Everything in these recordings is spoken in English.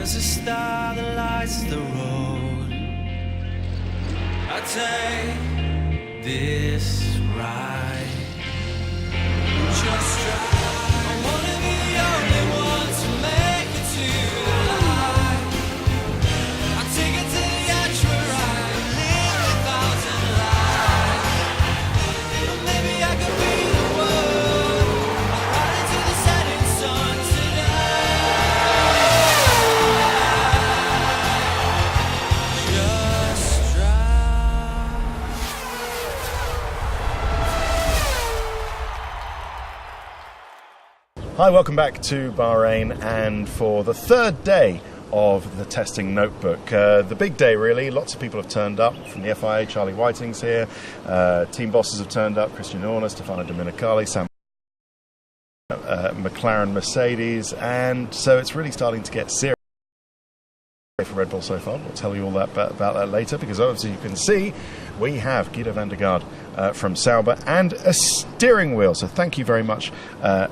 There's a star that lights the road. I take this ride. Just drive. I wanna be the only one to make it to the light. I take it to the edge where I live 1,000 lives. Maybe I could be the one. I'm riding to the setting sun tonight. Just drive. Hi, welcome back to Bahrain, and for the third day of the testing notebook. The big day, really. Lots of people have turned up from the FIA. Charlie Whiting's here. Team bosses have turned up. Christian Horner, Stefano Domenicali, Sam McLaren, Mercedes, and so it's really starting to get serious for Red Bull so far. We'll tell you all that about that later, because obviously you can see we have Guido van der Garde from Sauber and a steering wheel. So thank you very much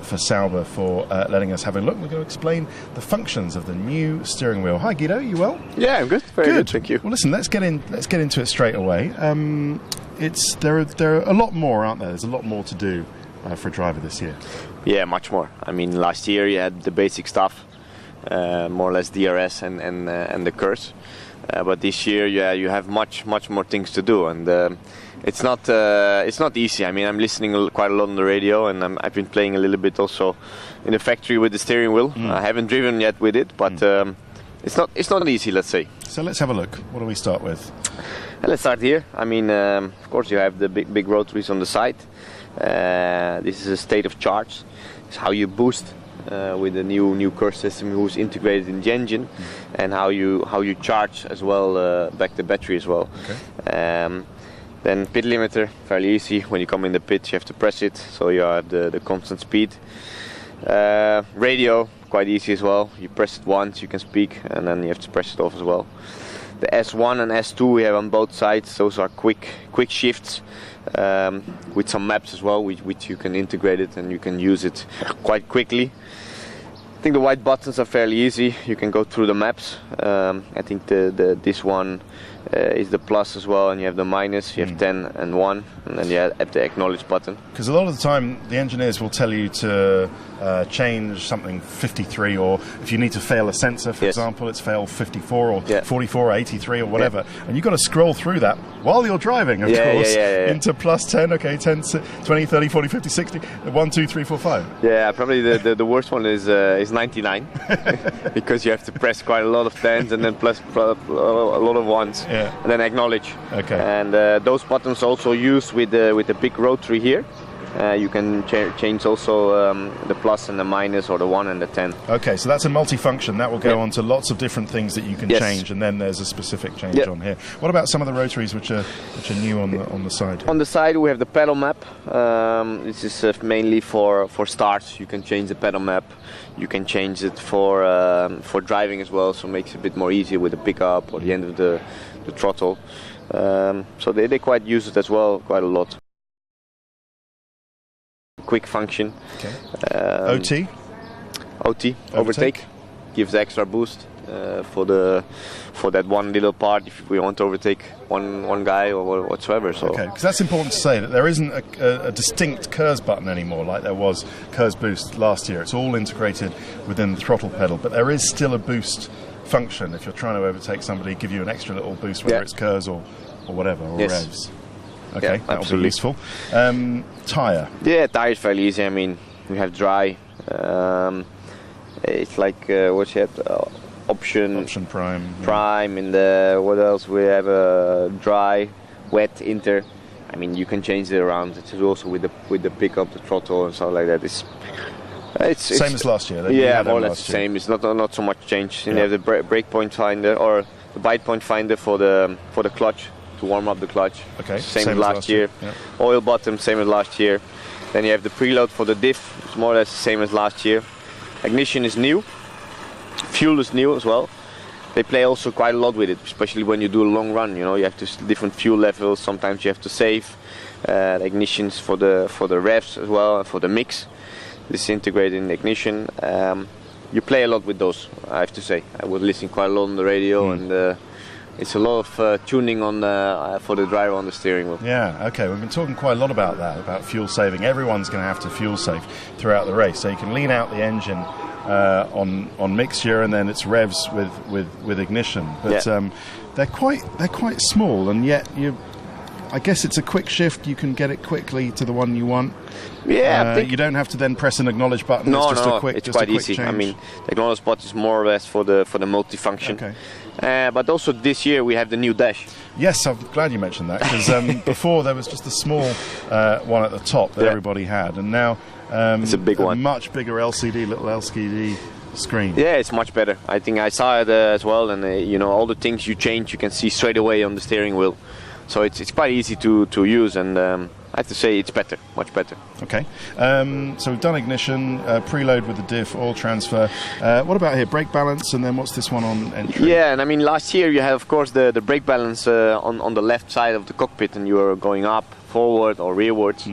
for Sauber for letting us have a look. We're going to explain the functions of the new steering wheel. Hi Guido, you well? Yeah, I'm good. Very good, thank you. Well, listen, let's get into it straight away. There are a lot more, aren't there? There's a lot more to do for a driver this year. Yeah, much more. I mean, last year you had the basic stuff, more or less DRS and the curse. But this year, you have much more things to do, and it's not easy. I mean, I'm listening quite a lot on the radio, and I've been playing a little bit also in the factory with the steering wheel. I haven't driven yet with it, but it's not easy, let's say. So let's have a look. What do we start with? Let's start here. I mean, of course, you have the big rotaries on the side. This is a state of charge. It's how you boost with the new curse system, who's integrated in the engine, and how you charge as well back the battery as well. Okay. Then pit limiter, fairly easy. When you come in the pit, you have to press it, so you have the constant speed. Radio, quite easy as well. You press it once, you can speak, and then you have to press it off as well. The S1 and S2 we have on both sides. Those are quick shifts with some maps as well, which you can integrate it and you can use it quite quickly. I think the white buttons are fairly easy. You can go through the maps. I think this one is the plus as well, and you have the minus. You have 10 and 1, and then you have the acknowledge button. Because a lot of the time the engineers will tell you to change something 53, or if you need to fail a sensor, for example, it's fail 54 or 44 or 83 or whatever, and you've got to scroll through that while you're driving, of course, into plus 10, okay, 10, 20, 30, 40, 50, 60, 1, 2, 3, 4, 5. Yeah, probably the worst one is 99, because you have to press quite a lot of 10s and then plus a lot of 1s, and then acknowledge. Okay. And those buttons also used with the big rotary here. You can change also the plus and the minus, or the 1 and the 10. Okay, so that's a multifunction. That will go on to lots of different things that you can change, and then there's a specific change on here. What about some of the rotaries which are new on the side? On the side we have the pedal map. This is mainly for starts. You can change the pedal map. You can change it for driving as well, so it makes it a bit more easier with the pickup or the end of the throttle. So they quite use it as well, quite a lot. Quick function. Okay. OT? Overtake. Gives extra boost for that one little part if we want to overtake one guy or whatsoever. So. Okay, because that's important to say, that there isn't a distinct KERS button anymore like there was KERS boost last year. It's all integrated within the throttle pedal, but there is still a boost function if you're trying to overtake somebody, give you an extra little boost, whether it's KERS or whatever, or revs. Okay, that'll be useful. Tyre? Yeah, tyre is fairly easy. I mean, we have dry. It's like, what's it? Option prime. Prime, and what else? We have dry, wet, inter. I mean, you can change it around. It's also with the pickup, the throttle, and stuff like that. It's same as last year. Yeah, more or less the same. It's not so much change. And you have the brake point finder, or the bite point finder for the clutch, to warm up the clutch. Okay. Same as last year. Yeah. Oil bottom, same as last year. Then you have the preload for the diff. It's more or less the same as last year. Ignition is new. Fuel is new as well. They play also quite a lot with it, especially when you do a long run. You know, you have different fuel levels. Sometimes you have to save. The ignitions for the revs as well, and for the mix. This is integrated in the ignition. you play a lot with those. I have to say, I was listening quite a lot on the radio, and it's a lot of tuning on for the driver on the steering wheel. Yeah, okay. We've been talking quite a lot about that, about fuel saving. Everyone's going to have to fuel save throughout the race, so you can lean out the engine on mixture, and then it's revs with ignition. But they're quite small, and yet I guess it's a quick shift. You can get it quickly to the one you want. Yeah, you don't have to then press an acknowledge button. No, it's just no, a quick, it's just quite a quick easy. change. I mean, the acknowledge button is more or less for the multifunction. Okay. But also this year we have the new dash. Yes, I'm glad you mentioned that, because before there was just a small one at the top that everybody had, and now it's a big one, much bigger little LCD screen. Yeah, it's much better. I think I saw it as well, and all the things you change, you can see straight away on the steering wheel. So it's quite easy to use, and I have to say it's better, much better. Okay, so we've done ignition, preload with the diff, oil transfer. What about here, brake balance, and then what's this one on entry? Yeah, and I mean last year you had of course the brake balance on the left side of the cockpit, and you were going up, forward or rearwards.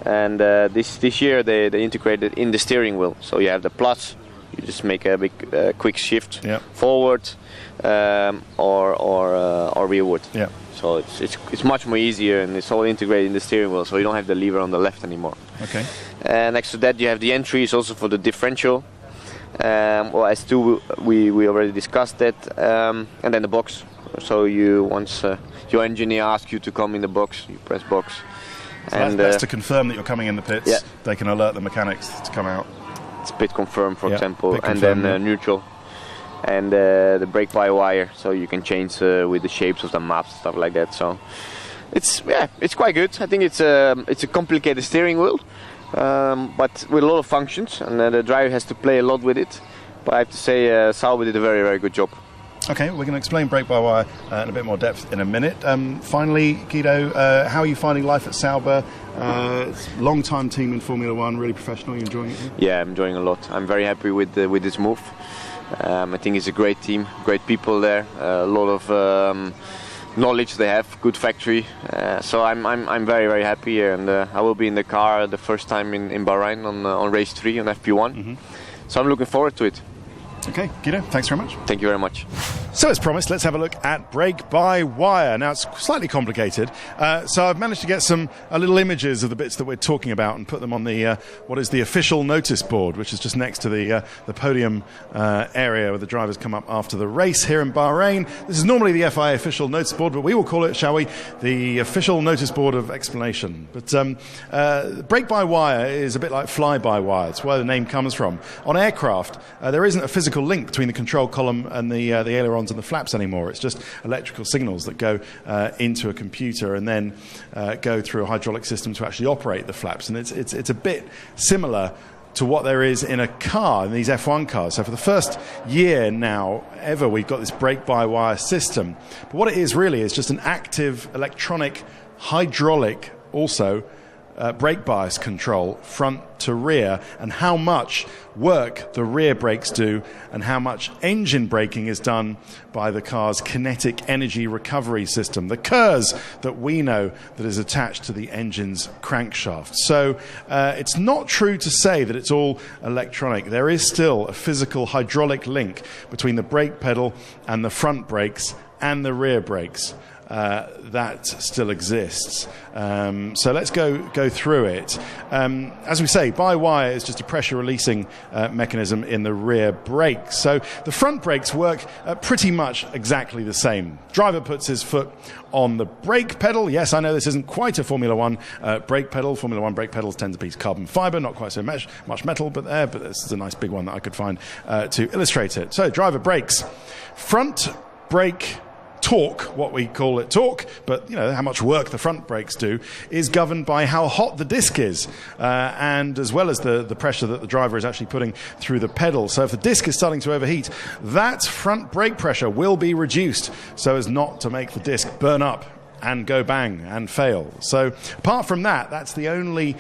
And this year they integrated in the steering wheel, so you have the plus. You just make a big quick shift forward or rearward. Yeah. So it's much more easier, and it's all integrated in the steering wheel, so you don't have the lever on the left anymore. Okay. Next to that you have the entries also for the differential. Well, S2 we already discussed that, and then the box. So once your engineer asks you to come in the box, you press box. So and that's to confirm that you're coming in the pits. Yeah. They can alert the mechanics to come out. It's pit confirm, for example, pit and confirm, then neutral. And the brake by wire, so you can change with the shapes of the maps, stuff like that. So it's quite good. I think it's a complicated steering wheel, but with a lot of functions, and the driver has to play a lot with it. But I have to say, Sauber did a very, very good job. Okay, we're going to explain brake by wire in a bit more depth in a minute. Finally, Guido, how are you finding life at Sauber? Long-time team in Formula One, really professional. You enjoying it here? Yeah, I'm enjoying a lot. I'm very happy with this move. I think it's a great team, great people there, a lot of knowledge they have, good factory. So I'm very, very happy here, and I will be in the car the first time in Bahrain on race 3 on FP1. So I'm looking forward to it. Okay, Guido, thanks very much. Thank you very much. So as promised, let's have a look at brake by wire. Now it's slightly complicated, so I've managed to get some little images of the bits that we're talking about and put them on the what is the official notice board, which is just next to the podium area where the drivers come up after the race here in Bahrain. This is normally the FIA official notice board, but we will call it, shall we, the official notice board of explanation. But brake by wire is a bit like fly by wire. It's where the name comes from. On aircraft, there isn't a physical link between the control column and the ailerons and the flaps anymore. It's just electrical signals that go into a computer and then go through a hydraulic system to actually operate the flaps. And it's a bit similar to what there is in a car, in these F1 cars. So for the first year now ever, we've got this brake-by-wire system. But what it is really is just an active electronic, hydraulic, also brake bias control front to rear, and how much work the rear brakes do and how much engine braking is done by the car's kinetic energy recovery system, the KERS that we know that is attached to the engine's crankshaft. So it's not true to say that it's all electronic. There is still a physical hydraulic link between the brake pedal and the front brakes and the rear brakes. That still exists. So let's go through it. As we say, by wire is just a pressure releasing mechanism in the rear brakes. So the front brakes work pretty much exactly the same. Driver puts his foot on the brake pedal. Yes, I know this isn't quite a Formula One brake pedal. Formula One brake pedals tend to be carbon fibre, not quite so much metal, but this is a nice big one that I could find to illustrate it. So driver brakes. Front brake torque, what we call it torque, but you know how much work the front brakes do, is governed by how hot the disc is, and as well as the pressure that the driver is actually putting through the pedal. So if the disc is starting to overheat, that front brake pressure will be reduced so as not to make the disc burn up and go bang and fail. So apart from that, that's the only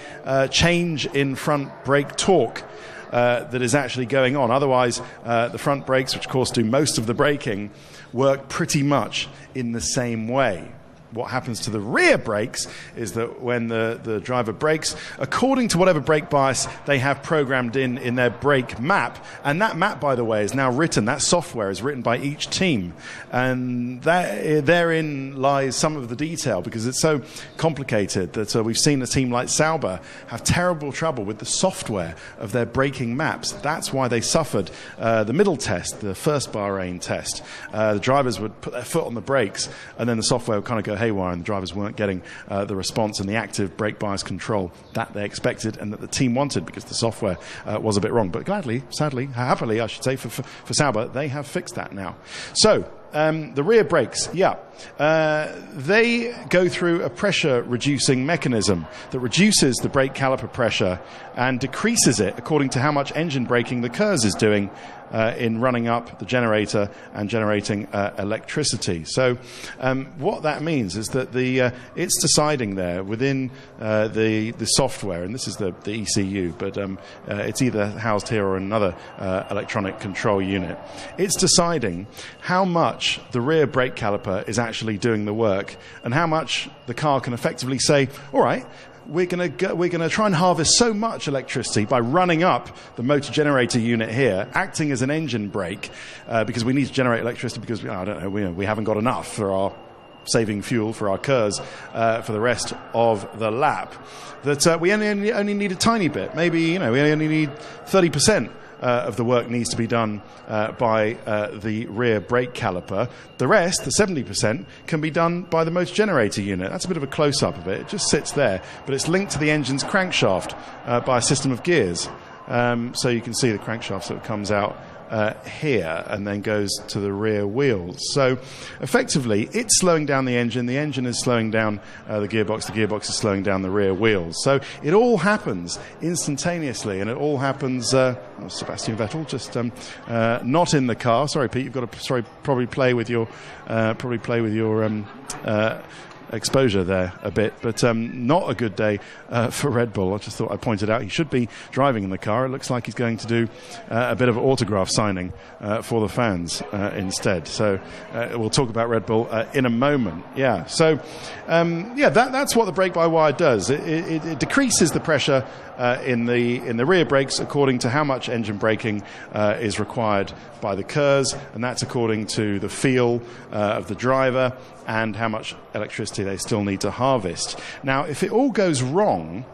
change in front brake torque that is actually going on. Otherwise, the front brakes, which of course do most of the braking, work pretty much in the same way. what happens to the rear brakes is that when the driver brakes, according to whatever brake bias they have programmed in their brake map, and that map, by the way, is now written, that software is written by each team, and therein lies some of the detail, because it's so complicated that we've seen a team like Sauber have terrible trouble with the software of their braking maps. That's why they suffered the middle test, the first Bahrain test. The drivers would put their foot on the brakes, and then the software would kind of go haywire, and the drivers weren't getting the response and the active brake bias control that they expected and that the team wanted, because the software was a bit wrong. But happily, I should say, for Sauber, they have fixed that now. So, the rear brakes, they go through a pressure-reducing mechanism that reduces the brake caliper pressure and decreases it according to how much engine braking the KERS is doing in running up the generator and generating electricity. So what that means is that it's deciding there within the software, and this is the ECU, but it's either housed here or another electronic control unit. It's deciding how much the rear brake caliper is actually doing the work and how much the car can effectively say, all right, we're going to try and harvest so much electricity by running up the motor generator unit here, acting as an engine brake, because we need to generate electricity because we haven't got enough for our saving fuel for our KERS for the rest of the lap. That we only need a tiny bit. Maybe we only need 30%. Of the work needs to be done by the rear brake caliper. The rest, the 70%, can be done by the motor generator unit. That's a bit of a close-up of it. It just sits there, but it's linked to the engine's crankshaft by a system of gears. So you can see the crankshaft sort of comes out here and then goes to the rear wheels. So effectively, it's slowing down the engine is slowing down the gearbox is slowing down the rear wheels. So it all happens instantaneously, and it all happens Sebastian Vettel just not in the car. Sorry, Pete, you've got to probably play with your exposure there a bit, but not a good day for Red Bull. I just thought I'd point it out. He should be driving in the car. It looks like he's going to do a bit of autograph signing for the fans instead. So we'll talk about Red Bull in a moment. Yeah. So that's what the brake-by-wire does. It decreases the pressure in the rear brakes according to how much engine braking is required by the KERS, and that's according to the feel of the driver and how much electricity they still need to harvest. Now, if it all goes wrong,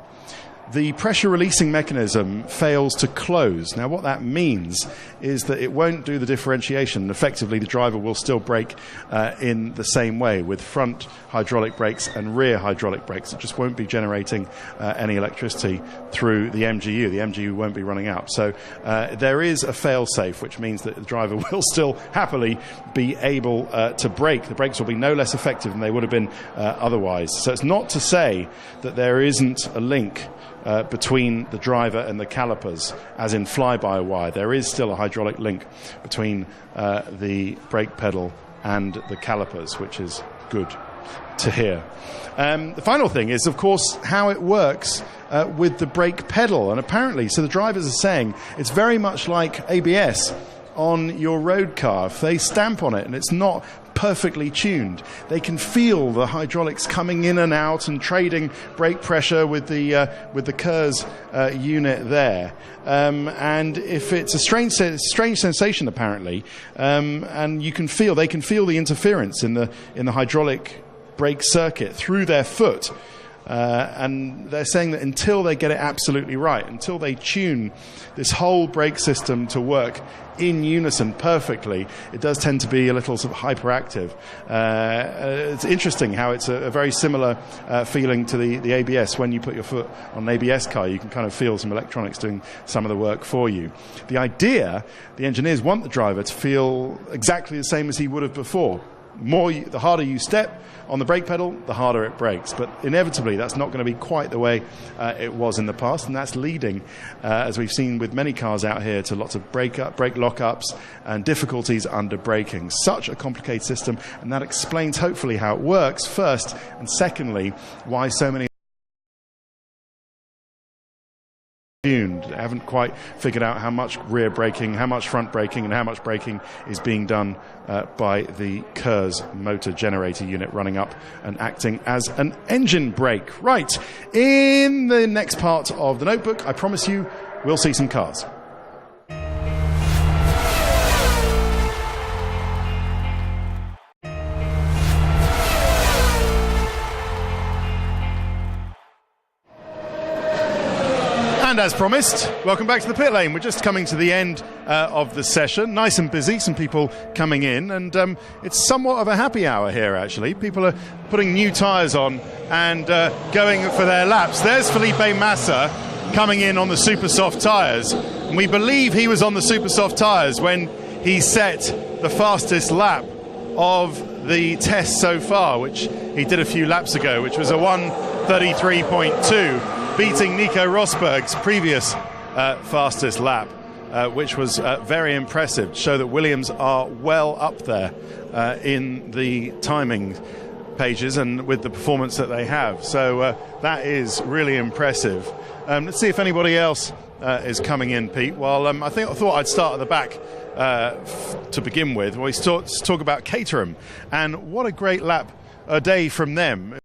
the pressure releasing mechanism fails to close. Now, what that means is that it won't do the differentiation. Effectively, the driver will still brake in the same way with front hydraulic brakes and rear hydraulic brakes. It just won't be generating any electricity through the MGU. The MGU won't be running out. So there is a fail-safe, which means that the driver will still happily be able to brake. The brakes will be no less effective than they would have been otherwise. So it's not to say that there isn't a link between the driver and the calipers, as in fly-by-wire. There is still a hydraulic link between the brake pedal and the calipers, which is good to hear. The final thing is, of course, how it works with the brake pedal. And apparently, so the drivers are saying it's very much like ABS on your road car. If they stamp on it and it's not perfectly tuned, they can feel the hydraulics coming in and out and trading brake pressure with the KERS unit there. And if it's a strange sensation, apparently, and they can feel the interference in the hydraulic brake circuit through their foot. And they're saying that until they get it absolutely right, until they tune this whole brake system to work in unison perfectly, it does tend to be a little sort of hyperactive. It's interesting how it's a very similar feeling to the ABS. When you put your foot on an ABS car, you can kind of feel some electronics doing some of the work for you. The idea, the engineers want the driver to feel exactly the same as he would have before. The harder you step on the brake pedal, the harder it brakes. But inevitably, that's not going to be quite the way it was in the past, and that's leading, as we've seen with many cars out here, to lots of brake lock-ups and difficulties under braking. Such a complicated system, and that explains hopefully how it works first, and secondly, why so many tuned. behind. They haven't quite figured out how much rear braking, how much front braking, and how much braking is being done by the KERS motor generator unit running up and acting as an engine brake. Right, in the next part of the notebook, I promise you, we'll see some cars. And as promised, welcome back to the pit lane. We're just coming to the end of the session. Nice and busy, some people coming in, and it's somewhat of a happy hour here, actually. People are putting new tyres on and going for their laps. There's Felipe Massa coming in on the super soft tyres. And we believe he was on the super soft tyres when he set the fastest lap of the test so far, which he did a few laps ago, which was a 1:33.2. beating Nico Rosberg's previous fastest lap, which was very impressive to show that Williams are well up there in the timing pages and with the performance that they have. So that is really impressive. Let's see if anybody else is coming in, Pete. Well, I thought I'd start at the back to begin with. We talk about Caterham, and what a great lap a day from them.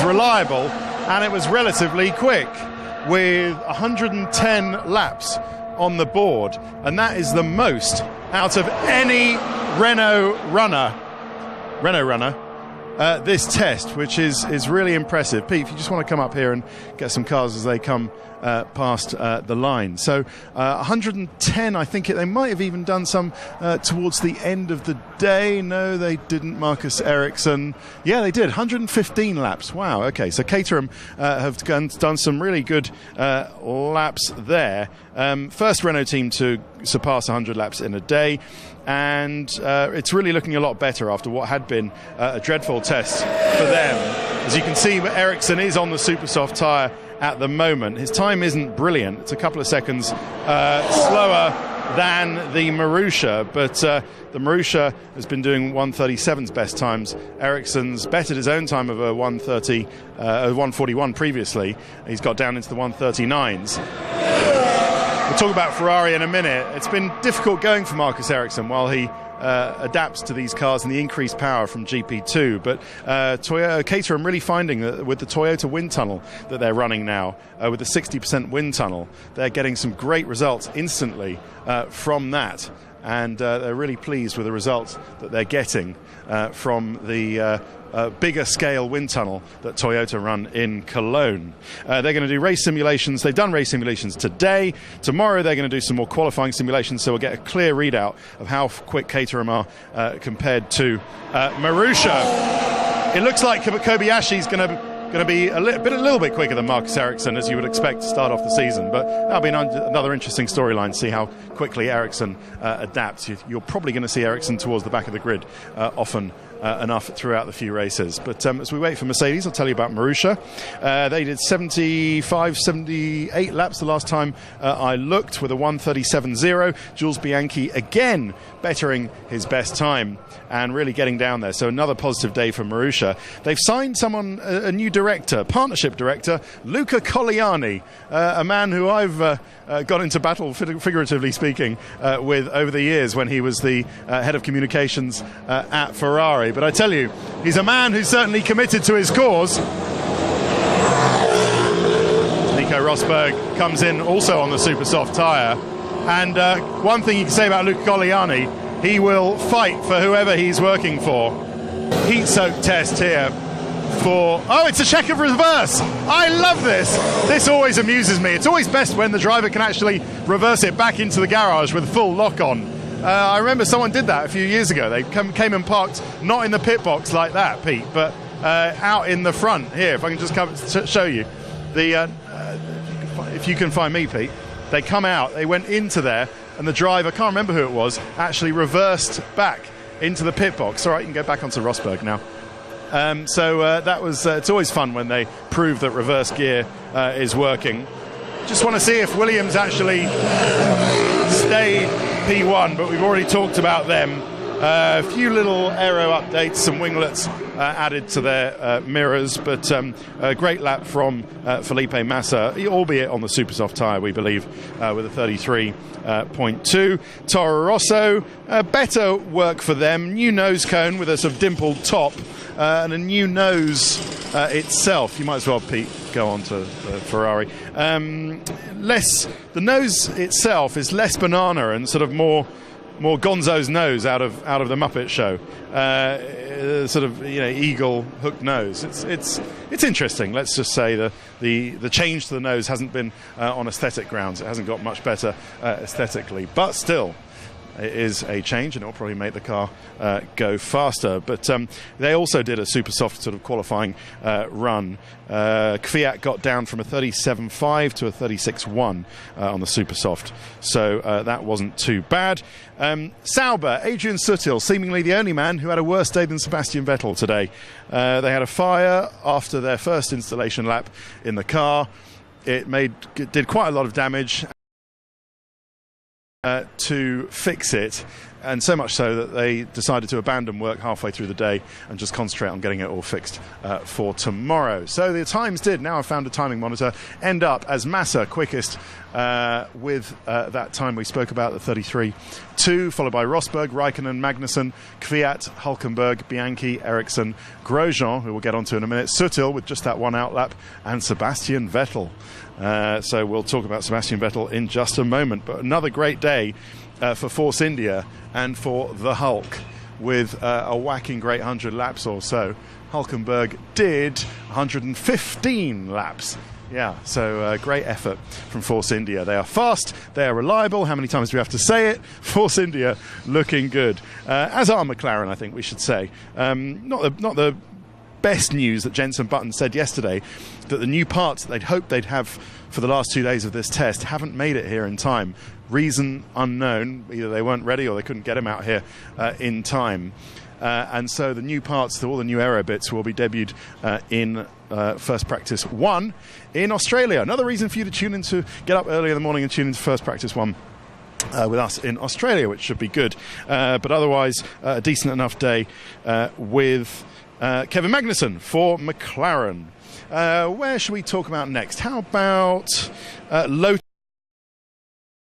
Reliable, and it was relatively quick with 110 laps on the board, and that is the most out of any Renault runner this test, which is really impressive. Pete, if you just want to come up here and get some cars as they come past the line. So 110, I think they might have even done some towards the end of the day. No, they didn't. Marcus Ericsson. Yeah, they did. 115 laps. Wow, okay. So Caterham have done some really good laps there. First Renault team to surpass 100 laps in a day. And it's really looking a lot better after what had been a dreadful test for them. As you can see, Ericsson is on the super soft tyre at the moment. His time isn't brilliant. It's a couple of seconds slower than the Marussia, but the Marussia has been doing 1:37's best times. Ericsson's bettered his own time of a 1:41 previously. He's got down into the 1:39s. We'll talk about Ferrari in a minute. It's been difficult going for Marcus Ericsson while he adapts to these cars and the increased power from GP2. But Caterham really finding that with the Toyota wind tunnel that they're running now, with the 60% wind tunnel, they're getting some great results instantly from that. And they're really pleased with the results that they're getting from the bigger scale wind tunnel that Toyota run in Cologne. They're going to do race simulations. They've done race simulations today. Tomorrow they're going to do some more qualifying simulations, so we'll get a clear readout of how quick Caterham are compared to Marussia. It looks like Kobayashi's going to be a little bit quicker than Marcus Ericsson, as you would expect to start off the season, but that'll be another interesting storyline to see how quickly Ericsson adapts. You're probably going to see Ericsson towards the back of the grid often enough throughout the few races. But as we wait for Mercedes, I'll tell you about Marussia. They did 78 laps the last time I looked, with a 1:37.0. Jules Bianchi again bettering his best time and really getting down there. So another positive day for Marussia. They've signed a new director, partnership director, Luca Colliani, a man who I've got into battle, figuratively speaking, with over the years when he was the head of communications at Ferrari. But I tell you, he's a man who's certainly committed to his cause. Nico Rosberg comes in also on the super soft tyre. And one thing you can say about Luca Colliani, he will fight for whoever he's working for. Heat-soaked test here for... Oh, it's a check of reverse. I love this. This always amuses me. It's always best when the driver can actually reverse it back into the garage with full lock-on. I remember someone did that a few years ago. They came and parked not in the pit box like that, Pete, but out in the front here. If I can just come show you. If you can find me, Pete. They come out, they went into there, and the driver, I can't remember who it was, actually reversed back into the pit box. All right, you can go back onto Rosberg now. That was, it's always fun when they prove that reverse gear is working. Just want to see if Williams actually stayed P1, but we've already talked about them. A few little aero updates, some winglets added to their mirrors, but a great lap from Felipe Massa, albeit on the super soft tyre, we believe, with a 33.2. Toro Rosso, better work for them. New nose cone with a sort of dimpled top and a new nose itself. You might as well, Pete, go on to the Ferrari. The nose itself is less banana and sort of more Gonzo's nose out of the Muppet Show, sort of eagle hooked nose. It's interesting. Let's just say the change to the nose hasn't been on aesthetic grounds. It hasn't got much better aesthetically, but still. It is a change, and it will probably make the car go faster. But they also did a super soft sort of qualifying run. Kvyat got down from a 37.5 to a 36.1 on the super soft, so that wasn't too bad. Sauber, Adrian Sutil, seemingly the only man who had a worse day than Sebastian Vettel today. They had a fire after their first installation lap in the car. It did quite a lot of damage. To fix it, and so much so that they decided to abandon work halfway through the day and just concentrate on getting it all fixed for tomorrow. So the times did, now I've found a timing monitor, end up as Massa quickest with that time we spoke about, the 33.2, followed by Rosberg, Raikkonen, Magnussen, Kvyat, Hulkenberg, Bianchi, Ericsson, Grosjean, who we'll get onto in a minute, Sutil with just that one outlap, and Sebastian Vettel. So we'll talk about Sebastian Vettel in just a moment. But another great day for Force India and for the Hulk, with a whacking great 100 laps or so. Hulkenberg did 115 laps. Yeah, so great effort from Force India. They are fast, they are reliable. How many times do we have to say it? Force India looking good. As are McLaren, I think we should say. Not the best news that Jenson Button said yesterday, that the new parts that they'd hoped they'd have for the last 2 days of this test haven't made it here in time. Reason unknown. Either they weren't ready or they couldn't get them out here in time. And so the new parts, all the new aero bits, will be debuted in First Practice 1 in Australia. Another reason for you to get up early in the morning and tune into First Practice 1 with us in Australia, which should be good. But otherwise, a decent enough day with Kevin Magnussen for McLaren. Where should we talk about next? How about Lotus?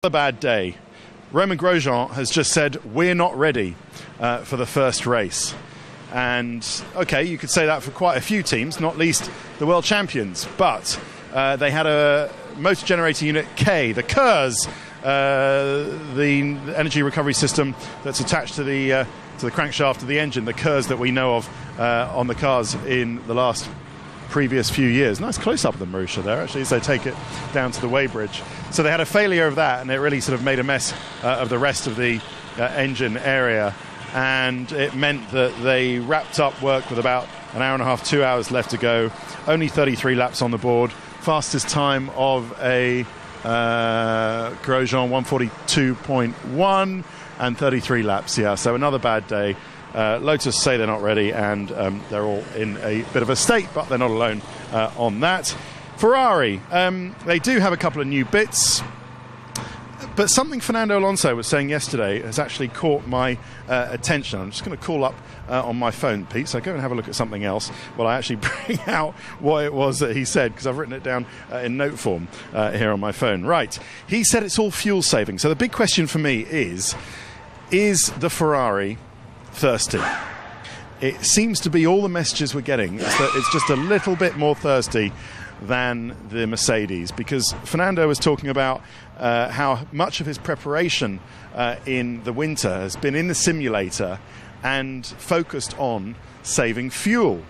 Another bad day. Romain Grosjean has just said, we're not ready for the first race. And, okay, you could say that for quite a few teams, not least the world champions. But they had a motor generator unit K, the KERS, the energy recovery system that's attached to the crankshaft of the engine, the KERS that we know of on the cars in the previous few years. Nice close-up of the Marussia there, actually, as they take it down to the weighbridge. So they had a failure of that, and it really sort of made a mess of the rest of the engine area. And it meant that they wrapped up work with about an hour and a half, 2 hours left to go. Only 33 laps on the board. Fastest time of a Grosjean, 142.1, and 33 laps, yeah. So another bad day. Lotus say they're not ready, and they're all in a bit of a state, but they're not alone on that. Ferrari, they do have a couple of new bits, but something Fernando Alonso was saying yesterday has actually caught my attention. I'm just going to call up on my phone, Pete, so go and have a look at something else while I actually bring out what it was that he said, because I've written it down in note form here on my phone. Right, he said it's all fuel saving. So the big question for me is the Ferrari thirsty? It seems to be all the messages we're getting is that it's just a little bit more thirsty than the Mercedes, because Fernando was talking about how much of his preparation in the winter has been in the simulator and focused on saving fuel.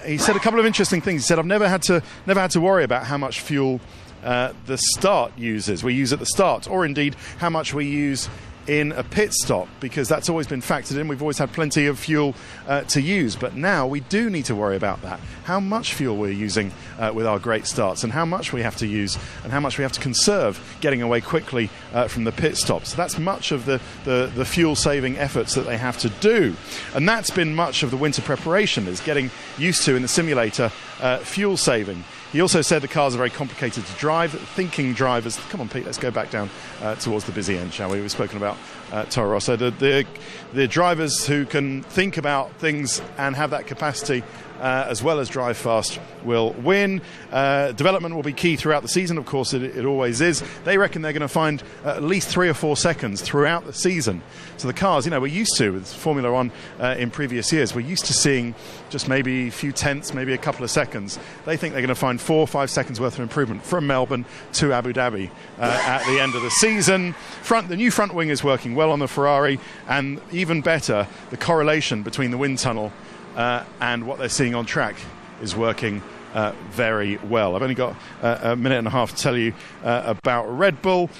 He said a couple of interesting things. He said, I've never had to worry about how much fuel the start uses. We use at the start, or indeed how much we use in a pit stop, because that's always been factored in. We've always had plenty of fuel to use, but now we do need to worry about that. How much fuel we're using with our great starts, and how much we have to use, and how much we have to conserve getting away quickly from the pit stops. So that's much of the fuel-saving efforts that they have to do. And that's been much of the winter preparation, is getting used to in the simulator fuel saving. He also said the cars are very complicated to drive. Thinking drivers, come on Pete, let's go back down towards the busy end, shall we? We've spoken about Toro Rosso. The drivers who can think about things and have that capacity as well as drive fast will win. Development will be key throughout the season, of course it always is. They reckon they're going to find at least 3 or 4 seconds throughout the season. So the cars, you know, we're used to with Formula One in previous years, we're used to seeing just maybe a few tenths, maybe a couple of seconds. They think they're going to find 4 or 5 seconds worth of improvement from Melbourne to Abu Dhabi at the end of the season. The new front wing is working well on the Ferrari, and even better, the correlation between the wind tunnel and what they're seeing on track is working very well. I've only got a minute and a half to tell you about Red Bull.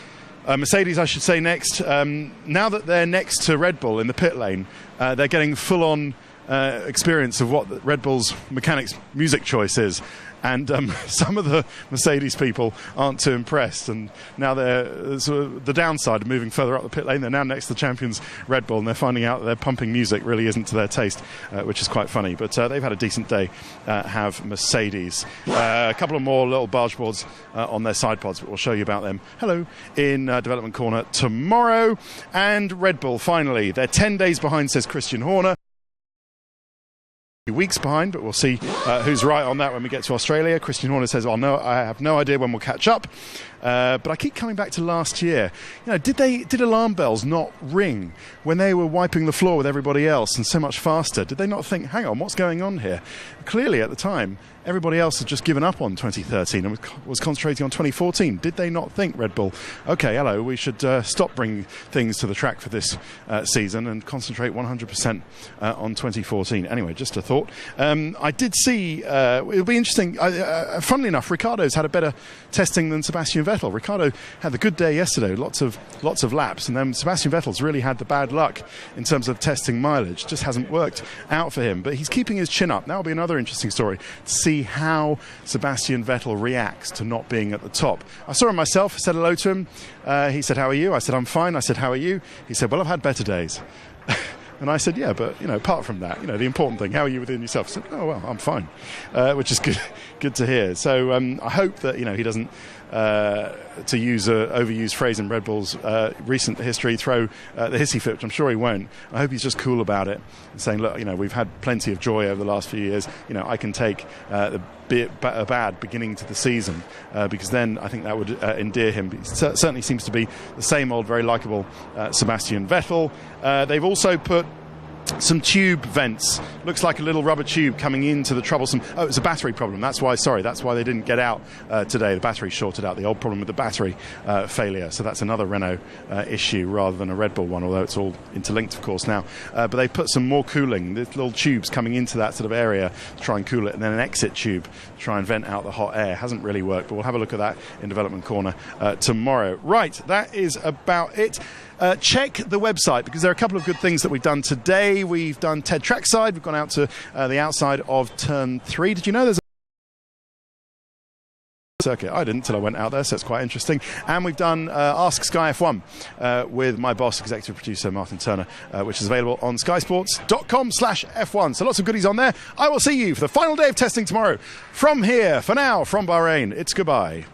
Mercedes, I should say, next. Now that they're next to Red Bull in the pit lane, they're getting full-on experience of what Red Bull's mechanics' music choice is. And some of the Mercedes people aren't too impressed, and now they're sort of the downside of moving further up the pit lane. They're now next to the champions Red Bull, and they're finding out that their pumping music really isn't to their taste, which is quite funny. But they've had a decent day, have Mercedes. A couple of more little barge boards on their side pods, but we'll show you about them. Hello, in Development Corner tomorrow. And Red Bull, finally, they're 10 days behind, says Christian Horner. Weeks behind, but we'll see who's right on that when we get to Australia. Christian Horner says, well, no, I have no idea when we'll catch up. But I keep coming back to last year. You know, did alarm bells not ring when they were wiping the floor with everybody else and so much faster? Did they not think, hang on, what's going on here? Clearly, at the time, everybody else had just given up on 2013 and was concentrating on 2014. Did they not think, Red Bull, okay, hello, we should stop bringing things to the track for this season and concentrate 100% on 2014? Anyway, just a thought. I did see, it'll be interesting, funnily enough, Ricciardo's had a better testing than Sebastian Vettel. Ricciardo had the good day yesterday, lots of laps, and then Sebastian Vettel's really had the bad luck in terms of testing mileage. Just hasn't worked out for him, but he's keeping his chin up. That'll be another interesting story to see how Sebastian Vettel reacts to not being at the top. I saw him myself, said hello to him. He said, how are you? I said, I'm fine. I said, how are you? He said, well, I've had better days. And I said, yeah, but, you know, apart from that, you know, the important thing, how are you within yourself? I said, oh, well, I'm fine, which is good to hear. So I hope that, you know, he doesn't, to use an overused phrase in Red Bull's recent history, throw the hissy fit, which I'm sure he won't. I hope he's just cool about it and saying, look, you know, we've had plenty of joy over the last few years. You know, I can take a bad beginning to the season because then I think that would endear him. He certainly seems to be the same old, very likeable Sebastian Vettel. They've also put some tube vents. Looks like a little rubber tube coming into the troublesome... Oh, it's a battery problem. That's why they didn't get out today. The battery shorted out. The old problem with the battery failure. So that's another Renault issue rather than a Red Bull one, although it's all interlinked, of course, now. But they put some more cooling, little tubes coming into that sort of area to try and cool it, and then an exit tube to try and vent out the hot air. Hasn't really worked, but we'll have a look at that in Development Corner tomorrow. Right, that is about it. Check the website because there are a couple of good things that we've done today. We've done Ted Trackside. We've gone out to the outside of Turn 3. Did you know there's a circuit? I didn't till I went out there, so it's quite interesting. And we've done Ask Sky F1 with my boss, executive producer Martin Turner, which is available on skysports.com/F1. So lots of goodies on there. I will see you for the final day of testing tomorrow. From here, for now, from Bahrain, it's goodbye.